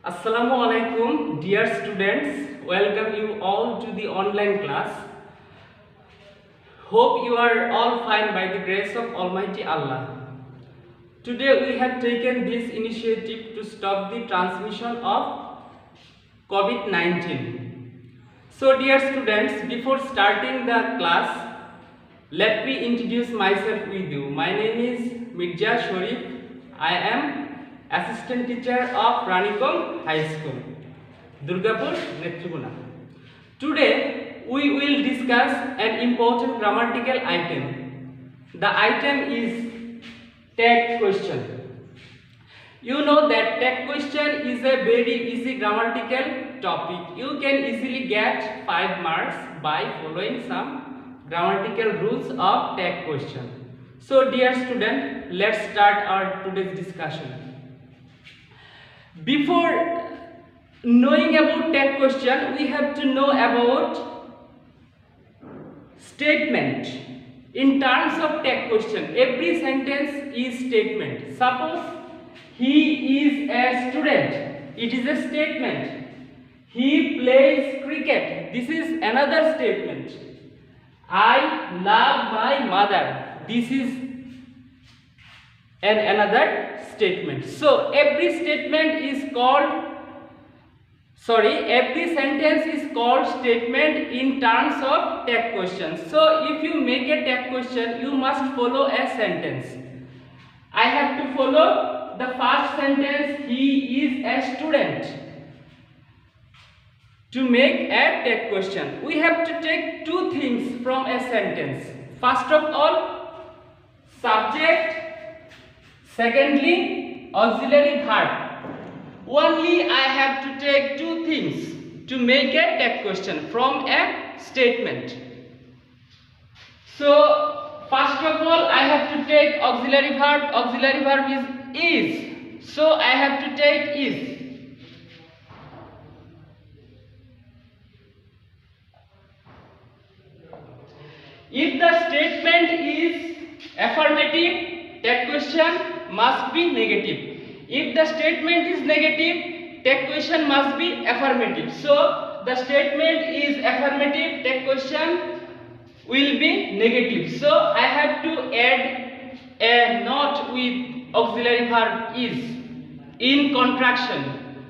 Assalamu alaikum, dear students. Welcome you all to the online class. Hope you are all fine by the grace of Almighty Allah. Today we have taken this initiative to stop the transmission of COVID-19. So dear students, before starting the class, let me introduce myself with you. My name is Mirza Sharif. I am Assistant Teacher of Ranikong High School, Durgapur, Netribuna. Today we will discuss an important grammatical item. The item is tag question. You know that tag question is a very easy grammatical topic. You can easily get 5 marks by following some grammatical rules of tag question. So dear student, let's start our today's discussion. Before knowing about tag question, we have to know about statement. In terms of tag question, every sentence is statement. Suppose he is a student, it is a statement. He plays cricket, this is another statement. I love my mother, this is another statement. So every sentence is called statement in terms of tag question. So if you make a tag question, you must follow a sentence. I have to follow the first sentence, he is a student, to make a tag question. We have to take two things from a sentence. First of all, subject. Secondly, auxiliary verb. Only I have to take two things to make a tag question from a statement. So, first of all, I have to take auxiliary verb. Auxiliary verb is. So, I have to take is. If the statement is affirmative, tag question must be negative. If the statement is negative, tag question must be affirmative. So the statement is affirmative, tag question will be negative. So I have to add a not with auxiliary verb is in contraction.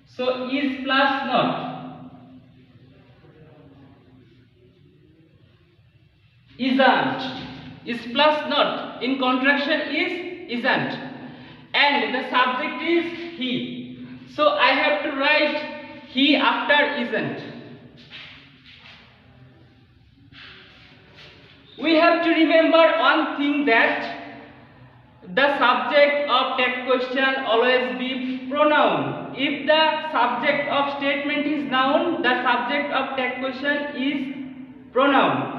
So is plus not. Isn't is plus not, in contraction is isn't, and the subject is he. So I have to write he after isn't. We have to remember one thing, that the subject of tag question always be pronoun. If the subject of statement is noun, the subject of tag question is pronoun.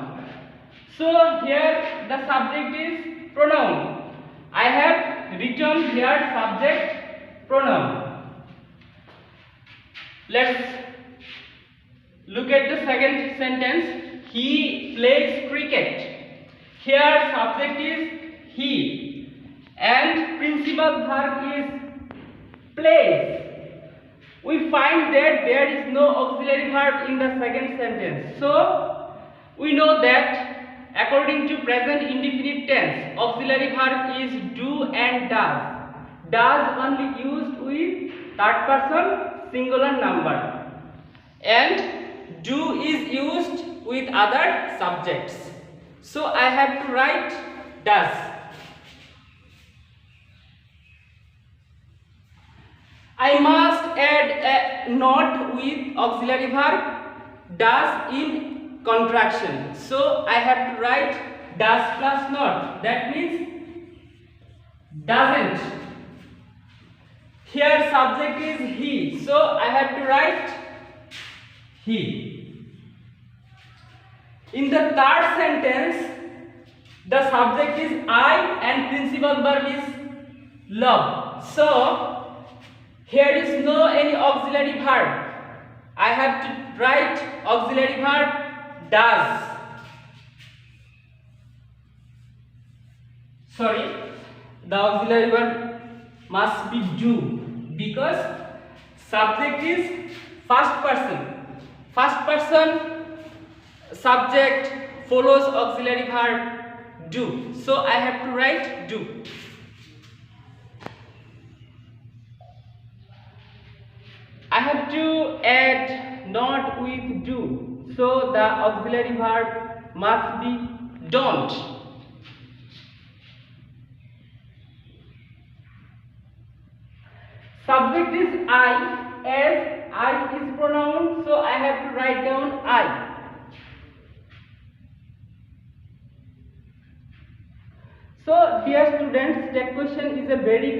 So here the subject is pronoun. I have written here subject pronoun. Let's look at the second sentence. He plays cricket. Here subject is he and principal verb is plays. We find that there is no auxiliary verb in the second sentence. So we know that according to present indefinite tense, auxiliary verb is do and does. Does only used with third person singular number, and do is used with other subjects. So I have to write does. I must add a not with auxiliary verb does in contraction. So I have to write does plus not. That means doesn't. Here subject is he. So I have to write he. In the third sentence, the subject is I and principal verb is love. So here is no any auxiliary verb. I have to write auxiliary verb does. The auxiliary verb must be do, because subject is first person. First person subject follows auxiliary verb do. So I have to write do. I have to add not with do. So the auxiliary verb must be don't. Subject is I, as I is pronoun, so I have to write down I. So dear students, tech question is a very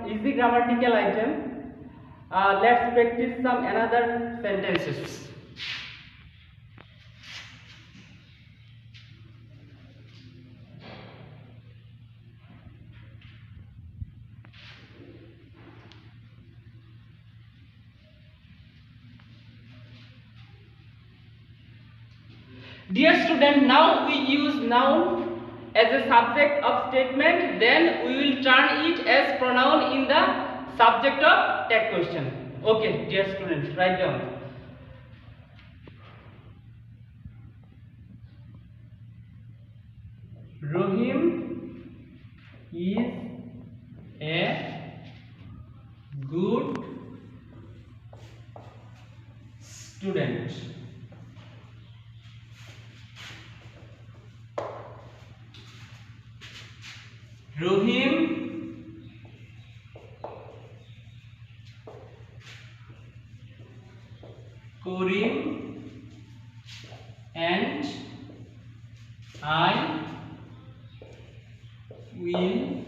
easy grammatical item. Let's practice some another sentences. Dear student, now we use noun as a subject of statement, then we will turn it as pronoun in the subject of tag question. Okay, dear students, write down. Rohim is a good student. Rohim Karim and I will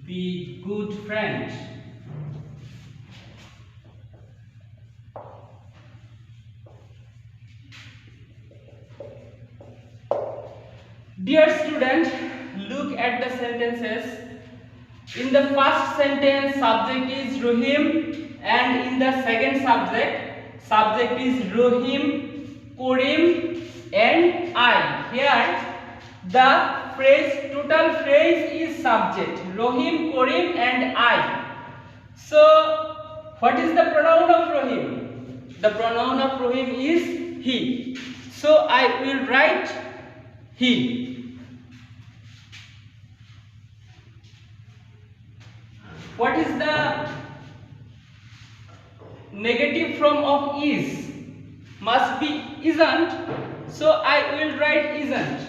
be good friends. Dear student, look at the sentences. In the first sentence, subject is Rohim, and in the second subject is Rohim, Karim and I. Here the total phrase is subject, Rohim, Karim and I. So what is the pronoun of Rohim? The pronoun of Rohim is he. So I will write he. What is the negative form of is? Must be isn't. So I will write isn't.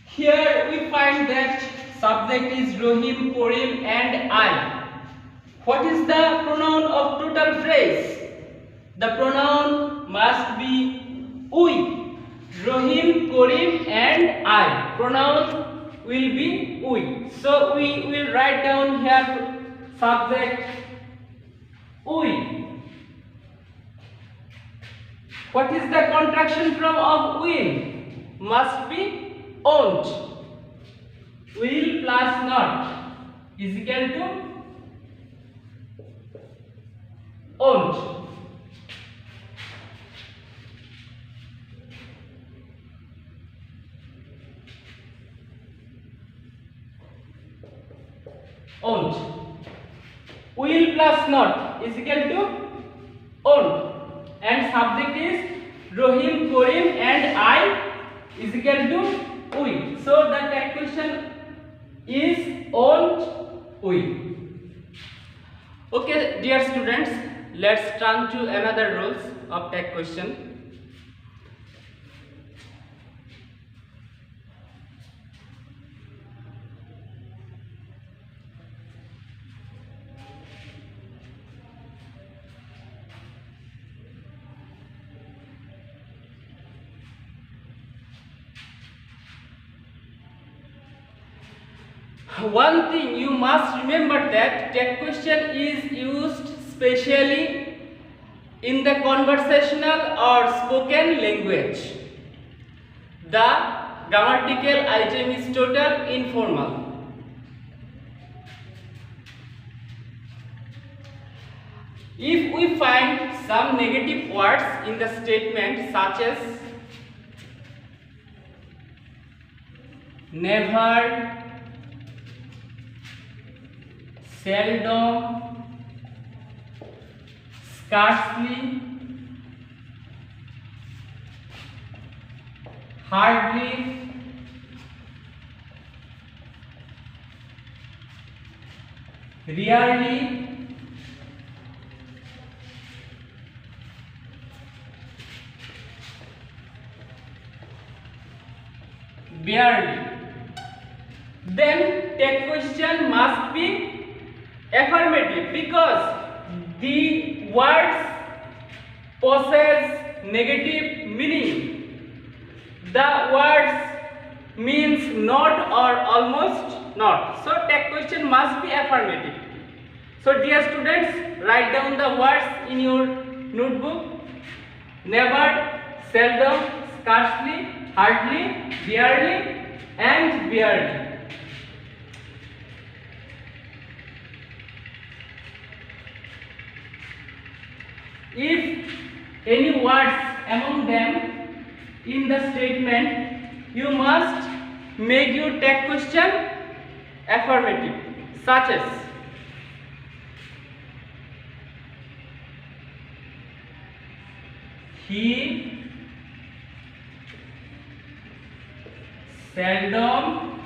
Here we find that subject is Rohim, Karim and I. What is the pronoun of total phrase? The pronoun must be we. Rohim, Karim and I. Pronoun will be we. So we will write down here subject we. What is the contraction form of will? Must be won't. Will plus not is equal to won't. Won't. Will plus not is equal to won't. And subject is Rohim, Karim and I is equal to we. So the tag question is won't we. Okay, dear students, let's turn to another rules of tag question. One thing you must remember that tag question is used specially in the conversational or spoken language. The grammatical item is total informal. If we find some negative words in the statement such as never, seldom, scarcely, hardly, rarely, barely, then tag question must be affirmative because the words possess negative meaning. The words means not or almost not. So tag question must be affirmative. So dear students, write down the words in your notebook. Never, seldom, scarcely, hardly, barely and barely. If any words among them in the statement, you must make your tag question affirmative, such as he seldom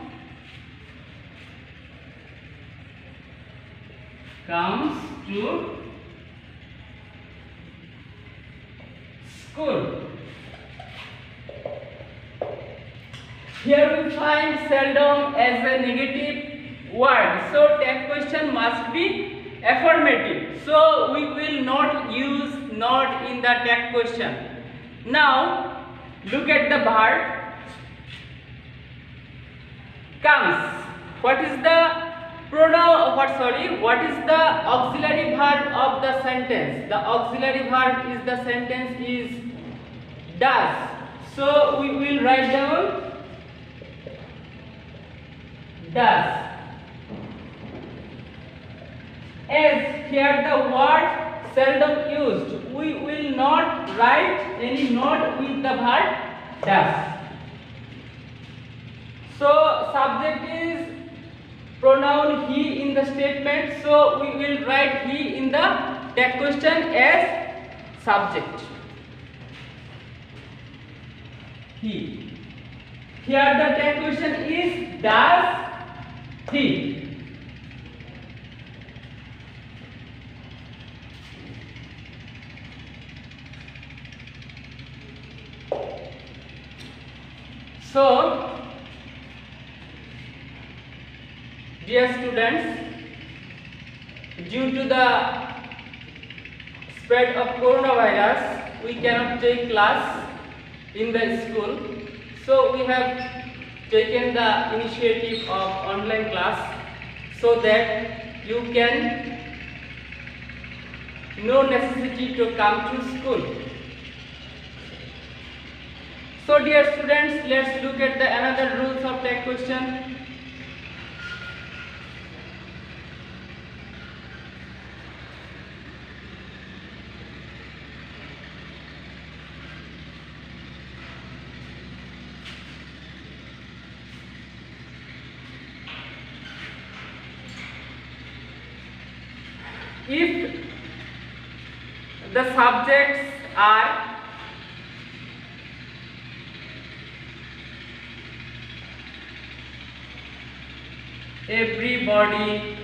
comes to school. Here we find seldom as a negative word, so tag question must be affirmative. So we will not use not in the tag question. Now look at the verb comes. What is the what is the auxiliary verb of the sentence? The auxiliary verb is the sentence is does. So we will write down does. As here the word seldom used, we will not write any not with the verb does. So subject is pronoun he in the statement, so we will write he in the tag question as subject. He. Here the tag question is does he. So dear students, due to the spread of coronavirus, we cannot take class in the school. So we have taken the initiative of online class so that you can no necessity to come to school. So dear students, let's look at the another rules of tag question. If the subjects are everybody,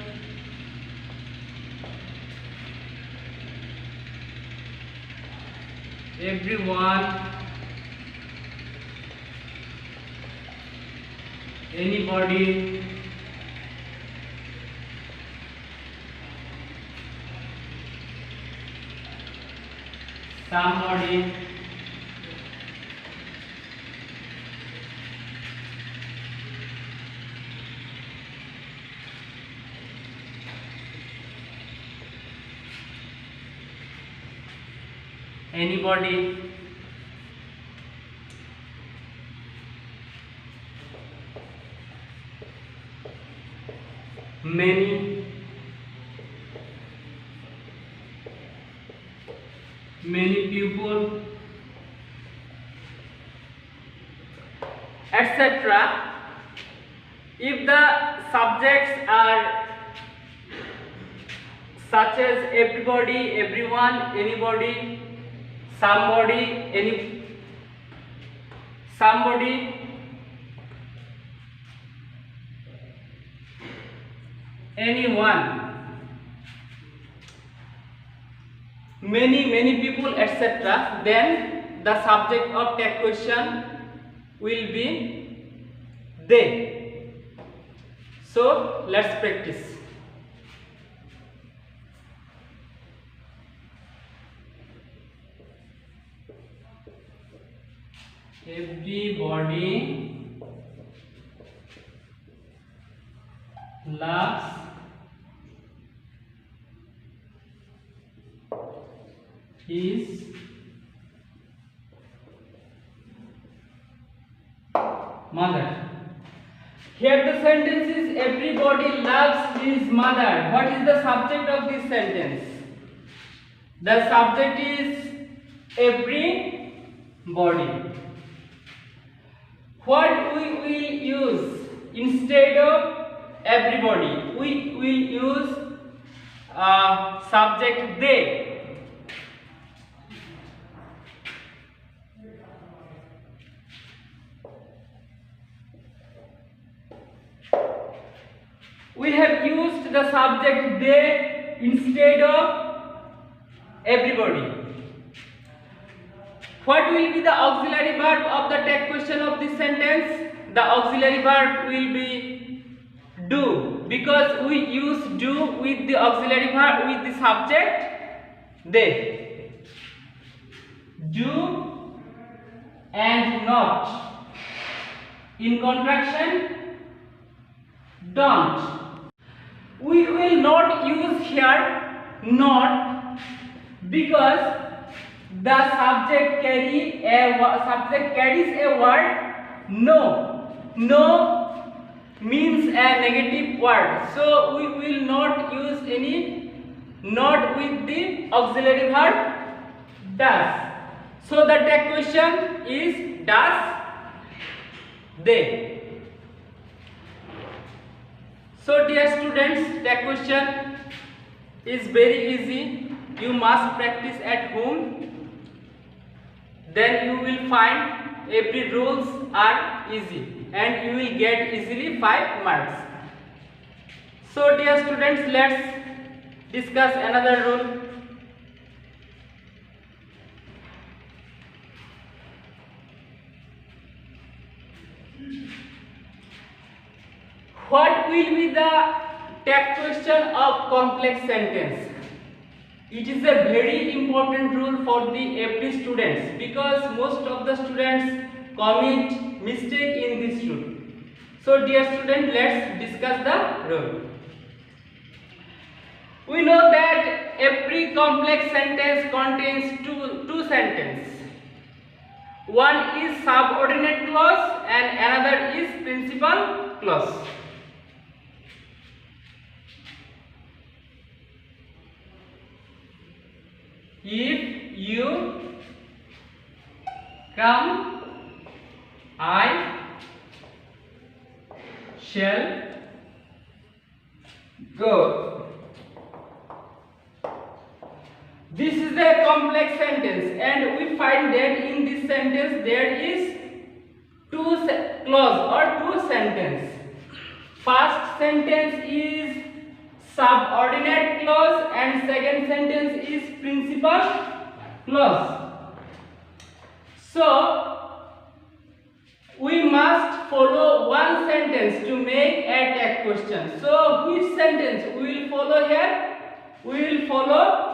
everyone, anybody, somebody, anybody, many, many people, etc. If the subjects are such as everybody, everyone, anybody, somebody, somebody, anyone, many people, etc., then the subject of tag question will be they. So let's practice. Everybody loves his mother. Here the sentence is everybody loves his mother. What is the subject of this sentence? The subject is everybody. What we will use instead of everybody? We will use subject they. We have used the subject they instead of everybody. What will be the auxiliary verb of the tag question of this sentence? The auxiliary verb will be do, because we use do with the auxiliary verb with the subject they. Do and not. In contraction, don't. We will not use here not, because the subject carries a word no. No means a negative word, so we will not use any not with the auxiliary verb does. So the tag question is does they. So dear students, tag question is very easy. You must practice at home. Then you will find every rules are easy and you will get easily 5 marks. So dear students, let's discuss another rule. What will be the tag question of complex sentence? It is a very important rule for the every students, because most of the students commit mistake in this rule. So dear student, let's discuss the rule. We know that every complex sentence contains two sentences. One is subordinate clause and another is principal clause. If you come, I shall go. This is a complex sentence, and we find that in this sentence there is two clause or two sentences. First sentence is subordinate clause and second sentence is principal clause. So we must follow one sentence to make a tag question. So which sentence we will follow here? We will follow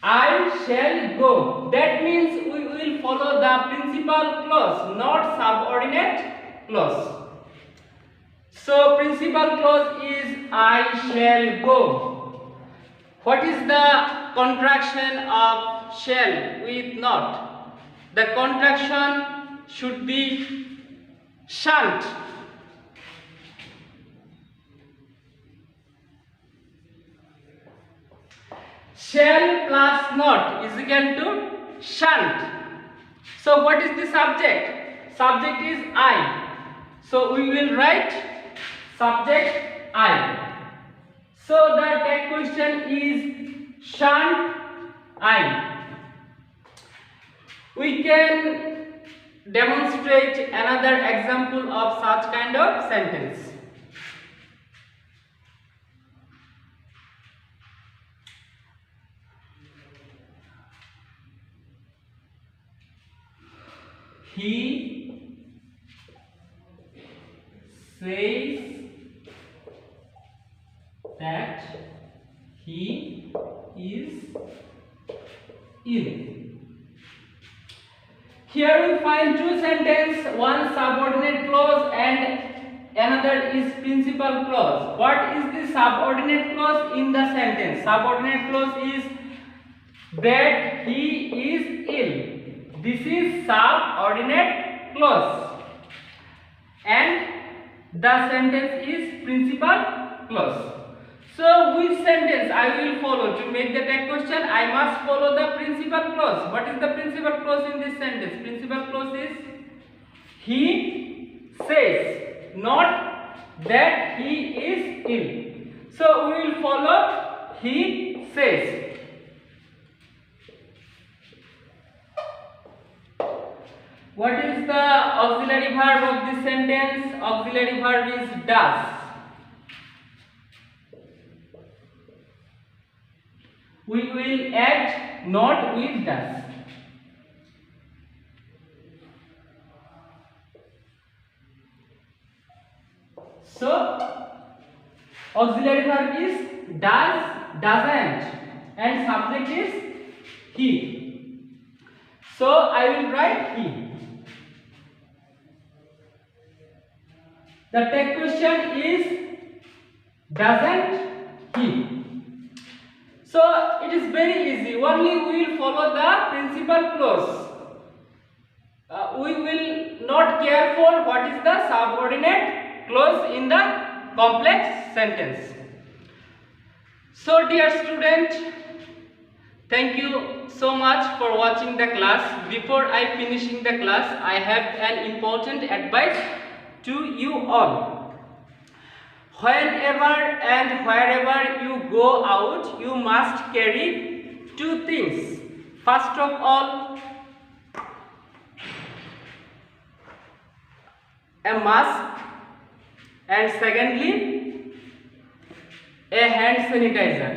I shall go. That means we will follow the principal clause, not subordinate clause. So principal clause is I shall go. What is the contraction of shall with not? The contraction should be shan't. Shall plus not is equal to shan't. So what is the subject? Subject is I. So we will write subject I. So the tag question is shan't I. We can demonstrate another example of such kind of sentence. He says that he is ill. Here we find two sentences, one subordinate clause and another is principal clause. What is the subordinate clause in the sentence? Subordinate clause is that he is ill. This is subordinate clause. And the sentence is principal clause. So which sentence I will follow? To make the tag question, I must follow the principal clause. What is the principal clause in this sentence? Principal clause is he says, not that he is ill. So we will follow he says. What is the auxiliary verb of this sentence? Auxiliary verb is does. We will add not with does. So auxiliary verb is does, doesn't, and subject is he. So I will write he. The tag question is doesn't he. So it is very easy. Only we will follow the principal clause. We will not care for what is the subordinate clause in the complex sentence. So dear student, thank you so much for watching the class. Before I finishing the class, I have an important advice to you all. Whenever and wherever you go out, you must carry two things. First of all, a mask, and secondly, a hand sanitizer.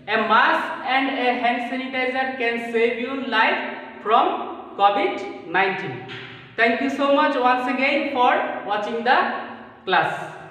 A mask and a hand sanitizer can save your life from COVID-19. Thank you so much once again for watching the class.